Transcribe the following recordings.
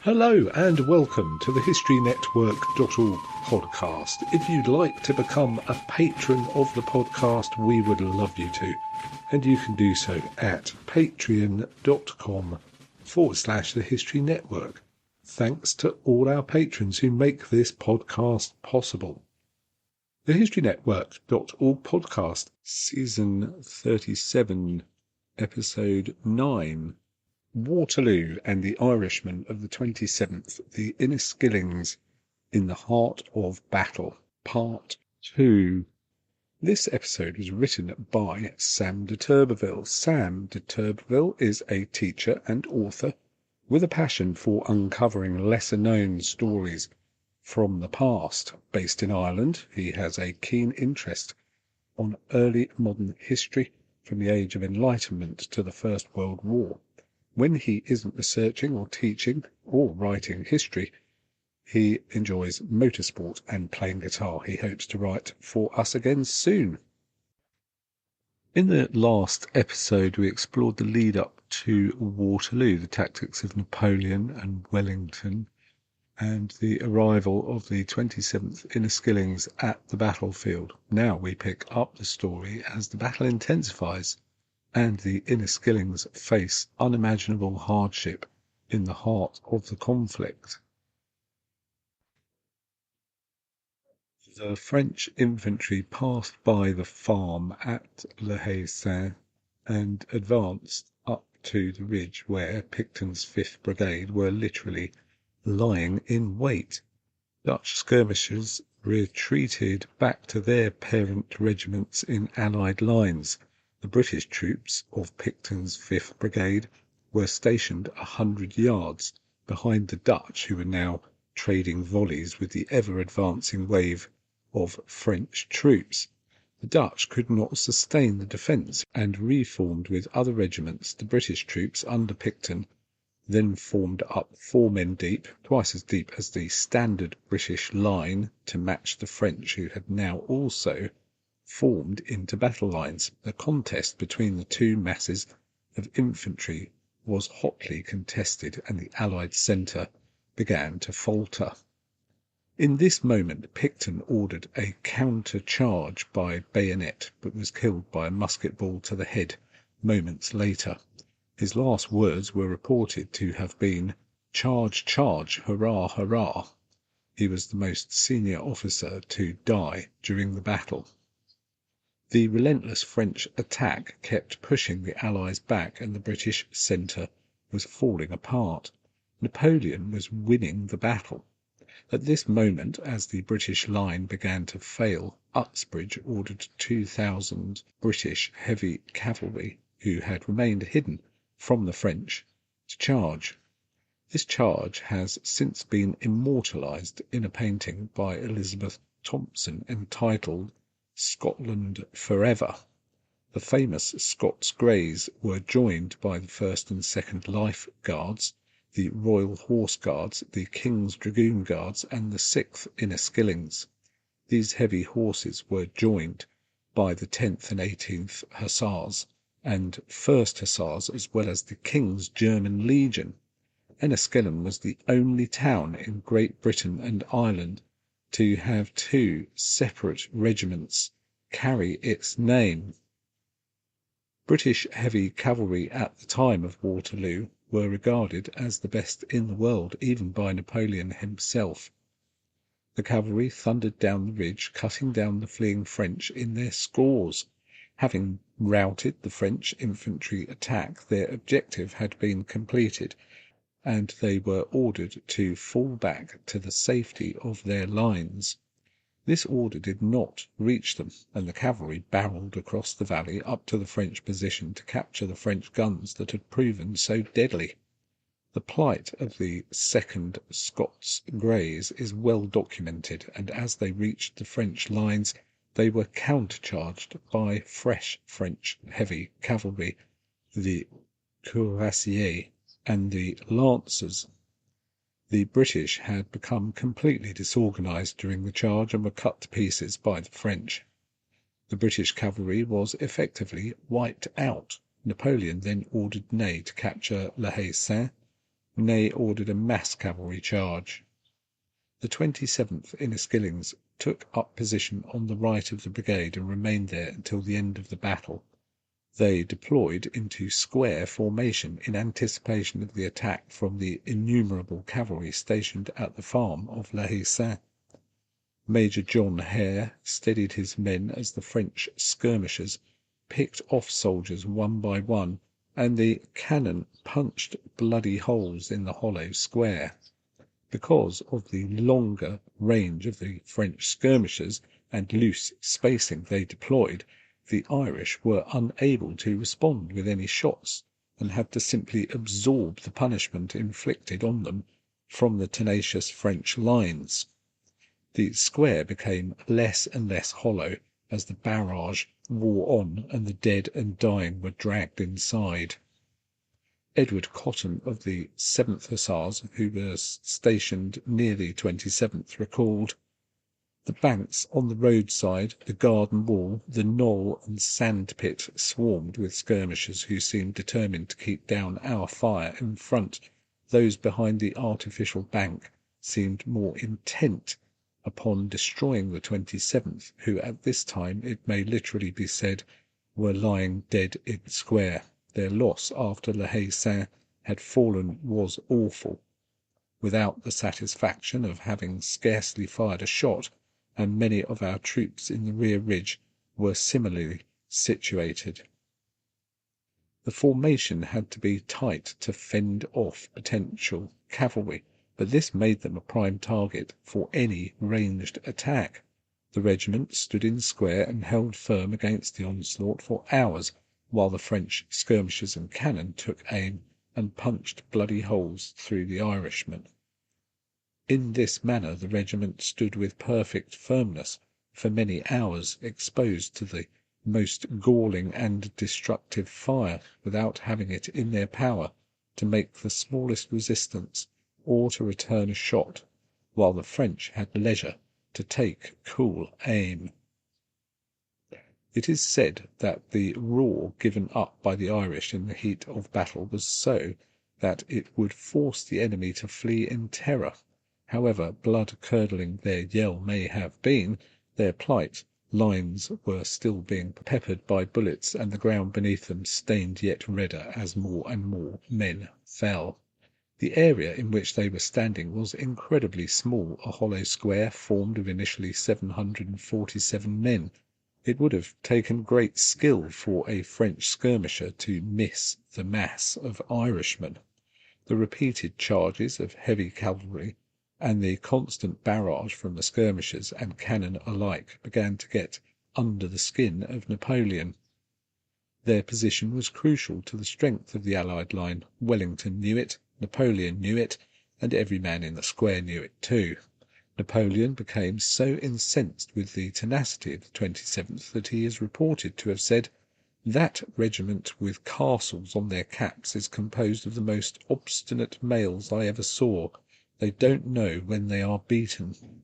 Hello and welcome to the HistoryNetwork.org podcast. If you'd like to become a patron of the podcast, we would love you to. And you can do so at patreon.com/the History Network. Thanks to all our patrons who make this podcast possible. The HistoryNetwork.org podcast, season 37, episode 9. Waterloo and the Irishmen of the 27th, the Inniskillings in the Heart of Battle, Part 2. This episode was written by Sam de Turberville. Sam de Turberville is a teacher and author with a passion for uncovering lesser-known stories from the past. Based in Ireland, he has a keen interest on early modern history from the Age of Enlightenment to the First World War. When he isn't researching or teaching or writing history, he enjoys motorsport and playing guitar. He hopes to write for us again soon. In the last episode, we explored the lead up to Waterloo, the tactics of Napoleon and Wellington, and the arrival of the 27th Inniskillings at the battlefield. Now we pick up the story as the battle intensifies and the Inniskillings face unimaginable hardship in the heart of the conflict. The French infantry passed by the farm at Haye Saint and advanced up to the ridge where Picton's 5th Brigade were literally lying in wait. Dutch skirmishers retreated back to their parent regiments in Allied lines. The British troops of Picton's 5th Brigade were stationed 100 yards behind the Dutch, who were now trading volleys with the ever-advancing wave of French troops. The Dutch could not sustain the defence and reformed with other regiments. The British troops under Picton then formed up 4 men deep, twice as deep as the standard British line, to match the French, who had now also formed into battle lines. The contest between the two masses of infantry was hotly contested, and the Allied centre began to falter. In this moment Picton ordered a counter-charge by bayonet, but was killed by a musket ball to the head moments later. His last words were reported to have been, "Charge, charge, hurrah, hurrah." He was the most senior officer to die during the battle. The relentless French attack kept pushing the Allies back, and the British centre was falling apart. Napoleon was winning the battle. At this moment, as the British line began to fail, Uxbridge ordered 2,000 British heavy cavalry, who had remained hidden from the French, to charge. This charge has since been immortalised in a painting by Elizabeth Thompson entitled Scotland Forever. The famous Scots Greys were joined by the 1st and 2nd Life Guards, the Royal Horse Guards, the King's Dragoon Guards, and the 6th Inniskillings. These heavy horses were joined by the 10th and 18th Hussars and 1st Hussars, as well as the King's German Legion. Enniskillen was the only town in Great Britain and Ireland to have 2 separate regiments carry its name. British heavy cavalry at the time of Waterloo were regarded as the best in the world, even by Napoleon himself. The cavalry thundered down the ridge, cutting down the fleeing French in their scores. Having routed the French infantry attack, their objective had been completed, and they were ordered to fall back to the safety of their lines. This order did not reach them, and the cavalry barrelled across the valley up to the French position to capture the French guns that had proven so deadly. The plight of the 2nd Scots Greys is well documented, and as they reached the French lines, they were countercharged by fresh French heavy cavalry, the cuirassiers and the lancers. The British had become completely disorganized during the charge and were cut to pieces by the French. The British cavalry was effectively wiped out. Napoleon then ordered Ney to capture Haye Saint, Ney ordered a mass cavalry charge. The 27th Inniskillings took up position on the right of the brigade and remained there until the end of the battle. They deployed into square formation in anticipation of the attack from the innumerable cavalry stationed at the farm of Haye Saint. Major John Hare steadied his men as the French skirmishers picked off soldiers one by one, and the cannon punched bloody holes in the hollow square. Because of the longer range of the French skirmishers and loose spacing they deployed, the Irish were unable to respond with any shots, and had to simply absorb the punishment inflicted on them from the tenacious French lines. The square became less and less hollow as the barrage wore on and the dead and dying were dragged inside. Edward Cotton of the 7th Hussars, who was stationed near the 27th, recalled, "The banks on the roadside, the garden wall, the knoll and sand pit swarmed with skirmishers who seemed determined to keep down our fire in front. Those behind the artificial bank seemed more intent upon destroying the 27th, who at this time, it may literally be said, were lying dead in the square. Their loss after Haye Saint had fallen was awful, without the satisfaction of having scarcely fired a shot, and many of our troops in the rear ridge were similarly situated." The formation had to be tight to fend off potential cavalry, but this made them a prime target for any ranged attack. The regiment stood in square and held firm against the onslaught for hours, while the French skirmishers and cannon took aim and punched bloody holes through the Irishmen. In this manner the regiment stood with perfect firmness for many hours, exposed to the most galling and destructive fire, without having it in their power to make the smallest resistance or to return a shot, while the French had leisure to take cool aim. It is said that the roar given up by the Irish in the heat of battle was so that it would force the enemy to flee in terror. However blood-curdling their yell may have been, their plight lines were still being peppered by bullets, and the ground beneath them stained yet redder as more and more men fell. The area in which they were standing was incredibly small, a hollow square formed of initially 747 men. It would have taken great skill for a French skirmisher to miss the mass of Irishmen. The repeated charges of heavy cavalry and the constant barrage from the skirmishers and cannon alike began to get under the skin of Napoleon. Their position was crucial to the strength of the Allied line. Wellington knew it, Napoleon knew it, and every man in the square knew it too. Napoleon became so incensed with the tenacity of the 27th that he is reported to have said, "That regiment with castles on their caps is composed of the most obstinate males I ever saw. They don't know when they are beaten."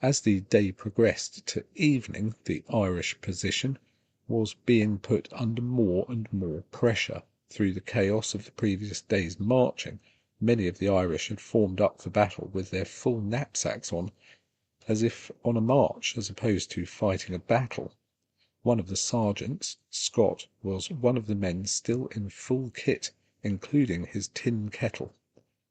As the day progressed to evening, the Irish position was being put under more and more pressure. Through the chaos of the previous day's marching, many of the Irish had formed up for battle with their full knapsacks on, as if on a march as opposed to fighting a battle. One of the sergeants, Scott, was one of the men still in full kit, including his tin kettle.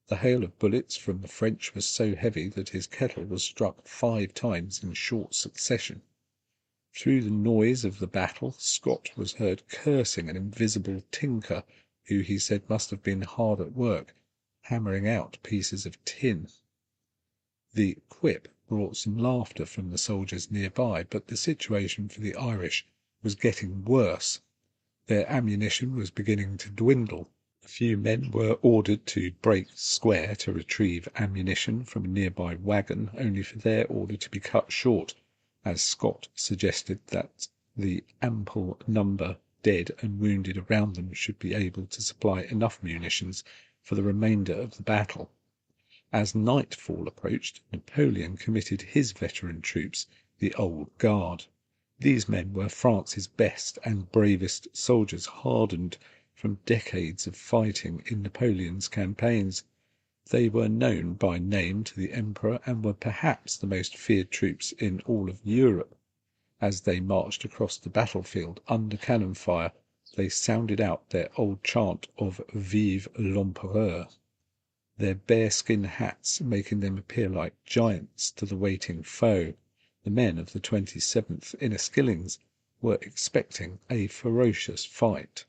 The hail of bullets from the French was so heavy that his kettle was struck 5 times in short succession. Through the noise of the battle, Scott was heard cursing an invisible tinker, who he said must have been hard at work, hammering out pieces of tin. The quip brought some laughter from the soldiers nearby, but the situation for the Irish was getting worse. Their ammunition was beginning to dwindle. A few men were ordered to break square to retrieve ammunition from a nearby wagon, only for their order to be cut short, as Scott suggested that the ample number dead and wounded around them should be able to supply enough munitions for the remainder of the battle. As nightfall approached, Napoleon committed his veteran troops, the Old Guard. These men were France's best and bravest soldiers, hardened from decades of fighting in Napoleon's campaigns. They were known by name to the Emperor and were perhaps the most feared troops in all of Europe. As they marched across the battlefield under cannon fire, they sounded out their old chant of Vive l'Empereur, their bearskin hats making them appear like giants to the waiting foe. The men of the 27th Inniskillings were expecting a ferocious fight.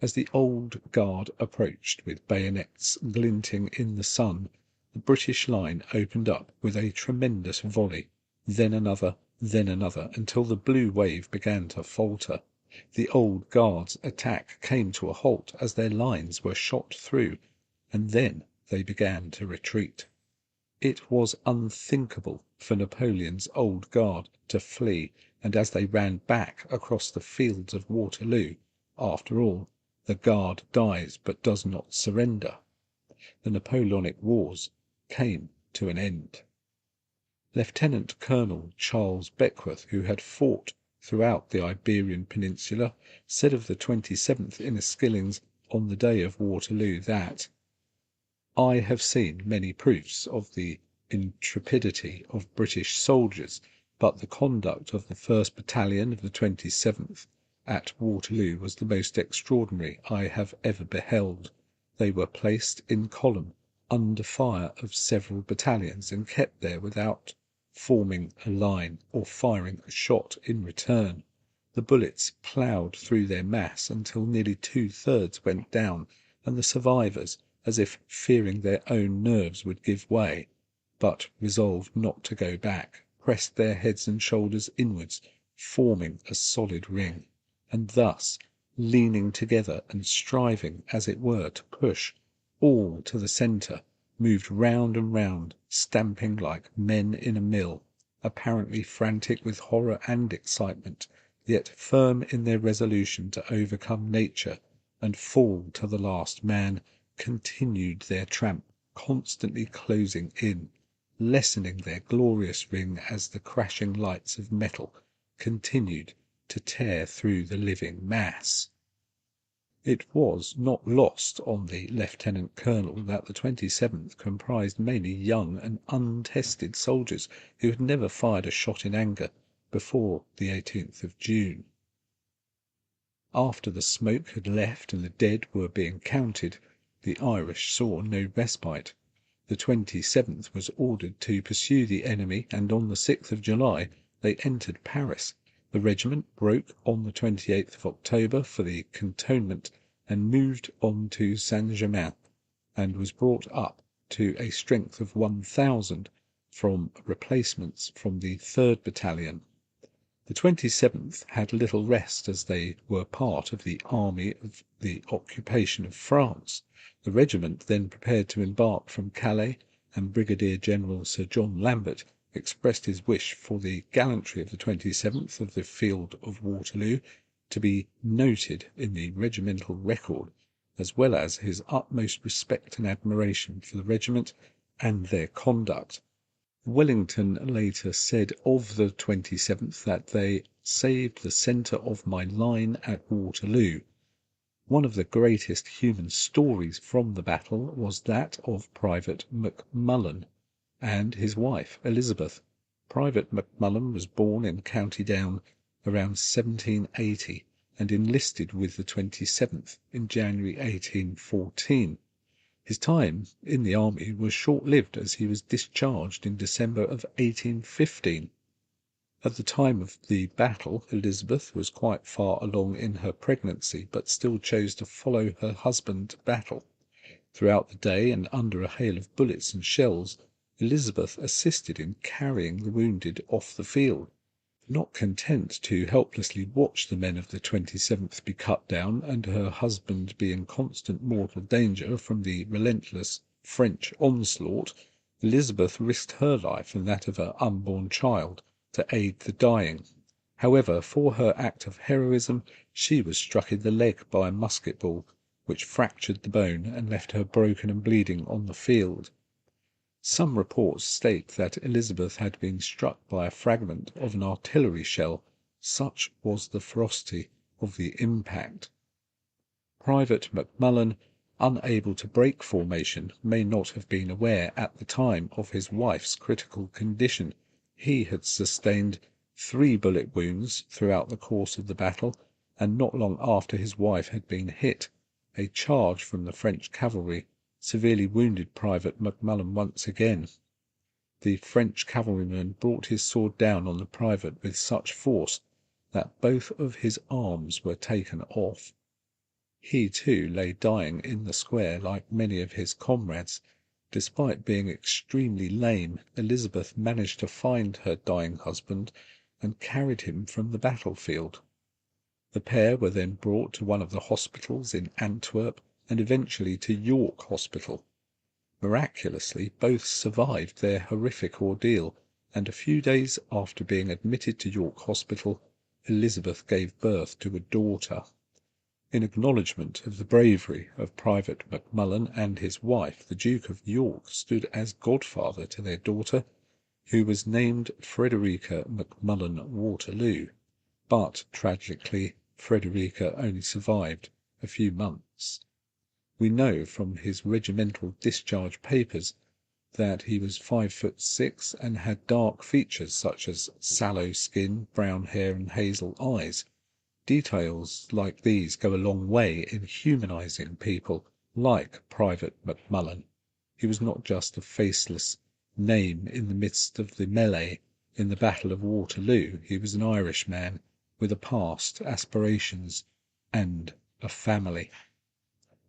As the old guard approached with bayonets glinting in the sun, the British line opened up with a tremendous volley, then another, until the blue wave began to falter. The old guard's attack came to a halt as their lines were shot through, and then they began to retreat. It was unthinkable for Napoleon's old guard to flee, and as they ran back across the fields of Waterloo, after all, the guard dies but does not surrender. The Napoleonic Wars came to an end. Lieutenant Colonel Charles Beckworth, who had fought throughout the Iberian Peninsula, said of the 27th Inniskillings on the day of Waterloo that, "I have seen many proofs of the intrepidity of British soldiers, but the conduct of the 1st Battalion of the 27th at Waterloo was the most extraordinary I have ever beheld. They were placed in column under fire of several battalions and kept there without forming a line or firing a shot in return. The bullets ploughed through their mass until nearly 2/3 went down, and the survivors, as if fearing their own nerves would give way, but resolved not to go back, pressed their heads and shoulders inwards, forming a solid ring, and thus, leaning together and striving, as it were, to push all to the centre, moved round and round, stamping like men in a mill, apparently frantic with horror and excitement, yet firm in their resolution to overcome nature and fall to the last man, continued their tramp, constantly closing in, lessening their glorious ring as the crashing lights of metal continued to tear through the living mass." It was not lost on the lieutenant colonel that the 27th comprised mainly young and untested soldiers who had never fired a shot in anger before the 18th of June. After the smoke had left and the dead were being counted, the Irish saw no respite. The 27th was ordered to pursue the enemy, and on the 6th of July they entered Paris. The regiment broke on the 28th of October for the cantonment and moved on to Saint-Germain, and was brought up to a strength of 1,000 from replacements from the 3rd Battalion. The 27th had little rest as they were part of the army of the occupation of France. The regiment then prepared to embark from Calais, and Brigadier General Sir John Lambert expressed his wish for the gallantry of the 27th of the field of Waterloo to be noted in the regimental record, as well as his utmost respect and admiration for the regiment and their conduct. Wellington later said of the 27th that they saved the centre of my line at Waterloo. One of the greatest human stories from the battle was that of Private McMullen and his wife Elizabeth. Private McMullen was born in County Down around 1780 and enlisted with the 27th in January 1814. His time in the army was short-lived as he was discharged in December of 1815. At the time of the battle, Elizabeth was quite far along in her pregnancy, but still chose to follow her husband to battle. Throughout the day, and under a hail of bullets and shells, Elizabeth assisted in carrying the wounded off the field. Not content to helplessly watch the men of the 27th be cut down, and her husband be in constant mortal danger from the relentless French onslaught, Elizabeth risked her life and that of her unborn child to aid the dying. However, for her act of heroism, she was struck in the leg by a musket ball, which fractured the bone and left her broken and bleeding on the field. Some reports state that Elizabeth had been struck by a fragment of an artillery shell, such was the ferocity of the impact. Private McMullen, unable to break formation, may not have been aware at the time of his wife's critical condition. He had sustained 3 bullet wounds throughout the course of the battle, and not long after his wife had been hit, a charge from the French cavalry severely wounded Private McMullen once again. The French cavalryman brought his sword down on the private with such force that both of his arms were taken off. He too lay dying in the square like many of his comrades. Despite being extremely lame, Elizabeth managed to find her dying husband and carried him from the battlefield. The pair were then brought to one of the hospitals in Antwerp and eventually to York Hospital. Miraculously, both survived their horrific ordeal, and a few days after being admitted to York Hospital, Elizabeth gave birth to a daughter. In acknowledgment of the bravery of Private McMullen and his wife, the Duke of York stood as godfather to their daughter, who was named Frederica McMullen Waterloo, but tragically Frederica only survived a few months. We know from his regimental discharge papers that he was 5'6" and had dark features such as sallow skin, brown hair, and hazel eyes. Details like these go a long way in humanizing people like Private McMullen. He was not just a faceless name in the midst of the melee in the Battle of Waterloo. He was an Irishman with a past, aspirations, and a family.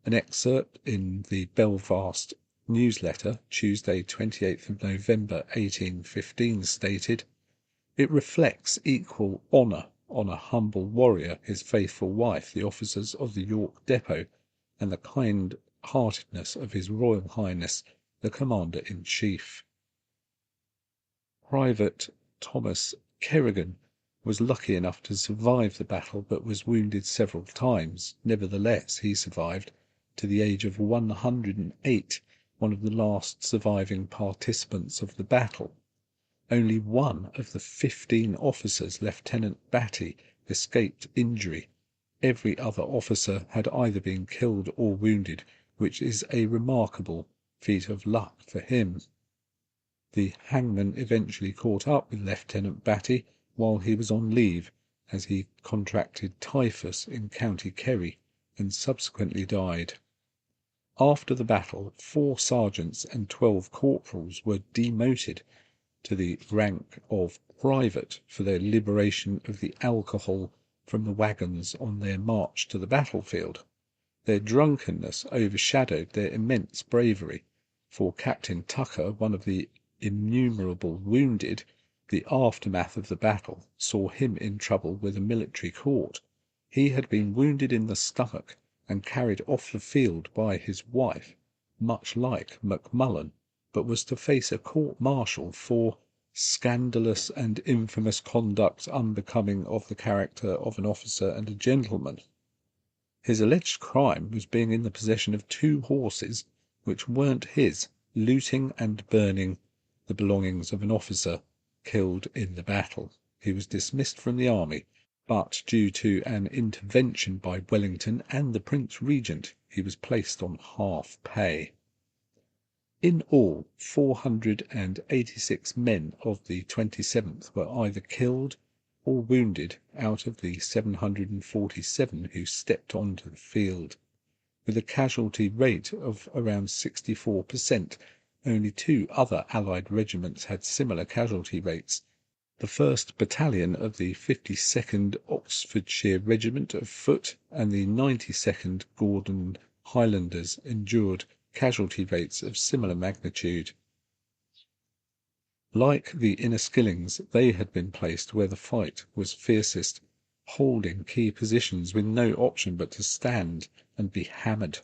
An excerpt in the Belfast newsletter, Tuesday 28th of November 1815, stated, "It reflects equal honour on a humble warrior, his faithful wife, the officers of the York Depot, and the kind-heartedness of His Royal Highness the Commander-in-Chief." Private Thomas Kerrigan was lucky enough to survive the battle, but was wounded several times. Nevertheless, he survived to the age of 108, one of the last surviving participants of the battle. Only one of the 15 officers, Lieutenant Batty, escaped injury. Every other officer had either been killed or wounded, which is a remarkable feat of luck for him. The hangman eventually caught up with Lieutenant Batty while he was on leave, as he contracted typhus in County Kerry and subsequently died. After the battle, 4 sergeants and 12 corporals were demoted to the rank of private for their liberation of the alcohol from the wagons on their march to the battlefield. Their drunkenness overshadowed their immense bravery. For Captain Tucker, one of the innumerable wounded, the aftermath of the battle saw him in trouble with a military court. He had been wounded in the stomach and carried off the field by his wife, much like McMullen, but was to face a court-martial for scandalous and infamous conduct unbecoming of the character of an officer and a gentleman. His alleged crime was being in the possession of 2 horses which weren't his, looting and burning the belongings of an officer killed in the battle. He was dismissed from the army, but due to an intervention by Wellington and the Prince Regent, he was placed on half pay. In all, 486 men of the 27th were either killed or wounded out of the 747 who stepped onto the field. With a casualty rate of around 64%, only 2 other Allied regiments had similar casualty rates. The 1st Battalion of the 52nd Oxfordshire Regiment of Foot and the 92nd Gordon Highlanders endured casualty rates of similar magnitude. Like the Inniskillings, they had been placed where the fight was fiercest, holding key positions with no option but to stand and be hammered.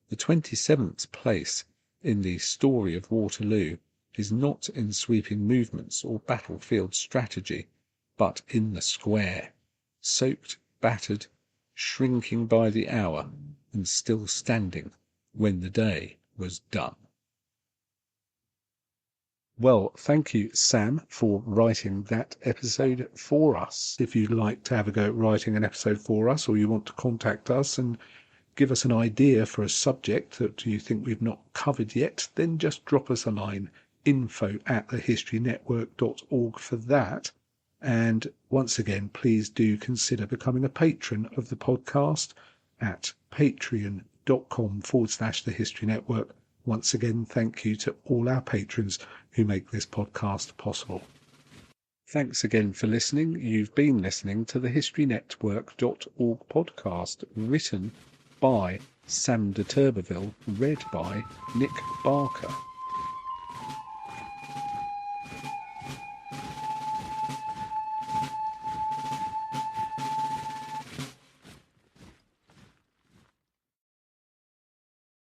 The 27th place in the story of Waterloo is not in sweeping movements or battlefield strategy, but in the square, soaked, battered, shrinking by the hour, and still standing when the day was done. Well, thank you, Sam, for writing that episode for us. If you'd like to have a go at writing an episode for us, or you want to contact us and give us an idea for a subject that you think we've not covered yet, then just drop us a line, info@thehistorynetwork.org for that. And once again, please do consider becoming a patron of the podcast at patreon.com/thehistorynetwork. Once again, thank you to all our patrons who make this podcast possible. Thanks again for listening. You've been listening to the historynetwork.org podcast, written by Sam de Turbeville, read by Nick Barker.